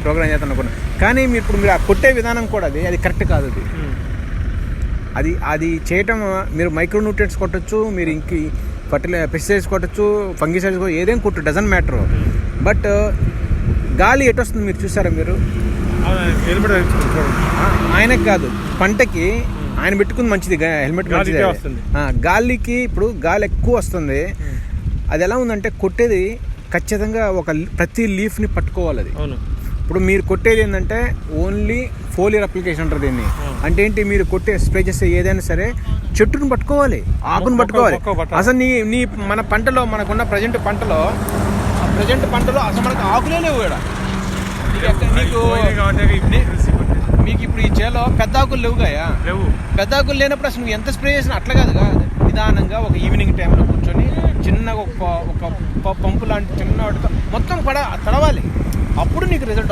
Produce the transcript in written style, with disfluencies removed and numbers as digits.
Programme చేద్దాం అనుకున్నాను. కానీ మీరు ఆ కొట్టే విధానం కూడా అది కరెక్ట్ కాదు. అది చేయటం మీరు మైక్రో న్యూట్రియంట్స్ కొట్టచ్చు, మీరు ఇంక పెస్టిసైడ్స్ కొట్టచ్చు, ఫంగిసైడ్స్ ఏదేం కొట్టు, డజంట్ మ్యాటర్. బట్ గాలి ఎటు వస్తుంది మీరు చూసారా? మీరు ఆయనకు కాదు, పంటకి ఆయన పెట్టుకుంది మంచిది, హెల్మెట్ మంచిది. గాలికి ఇప్పుడు గాలి ఎక్కువ వస్తుంది. అది ఎలా ఉందంటే కొట్టేది ఖచ్చితంగా ప్రతి లీఫ్ని పట్టుకోవాలి. అది ఇప్పుడు మీరు కొట్టేది ఏంటంటే ఓన్లీ ఫోలియర్ అప్లికేషన్ అంటారు దీన్ని. అంటే ఏంటి, మీరు స్ప్రే చేస్తే ఏదైనా సరే చెట్టును పట్టుకోవాలి, ఆకును పట్టుకోవాలి. అసలు నీ మన పంటలో, మనకున్న ప్రజెంట్ పంటలో అసలు మనకు ఆకులే లేవు. మీకు ఇప్పుడు ఈ చేలో పెద్ద ఆకులు లేవుగా. పెద్ద ఆకులు లేనప్పుడు అసలు నువ్వు ఎంత స్ప్రే చేసినా అట్లా కాదుగా. నిదానంగా ఒక ఈవినింగ్ టైంలో కూర్చొని చిన్నగా ఒక పంపు లాంటి చిన్న వాటితో మొత్తం తడవాలి, అప్పుడు నీకు రిజల్ట్